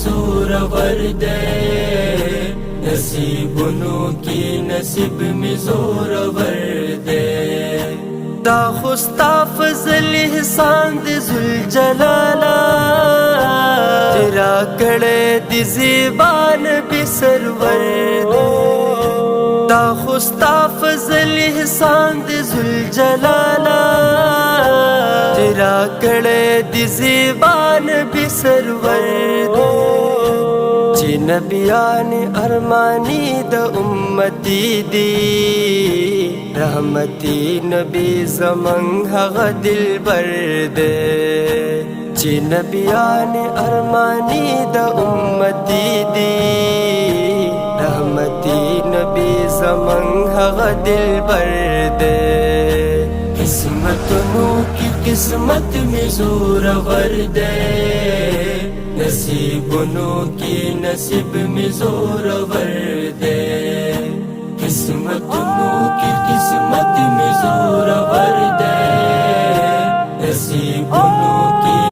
زور ور دے نصیبونو کی نصیب می زور ور دے دا خستا فضل احسان دی ذوالجلالا تیرا کڑے دی زیبان بھی سرور دے دا خستا فضل احسان دی ذوالجلالا تیرا کڑے دی زیبان بھی سرور دے چی نبیان ارمانی دا امتی دی رحمتی نبی زمان حق دل بر دے چی نبیان ارمانی دا امتی دی رحمتی نبی زمان حق دل بر دے قسمتنو کی قسمت میں زور ور دے نصیبونو کی نصیب میں زور ور دے قسمتنو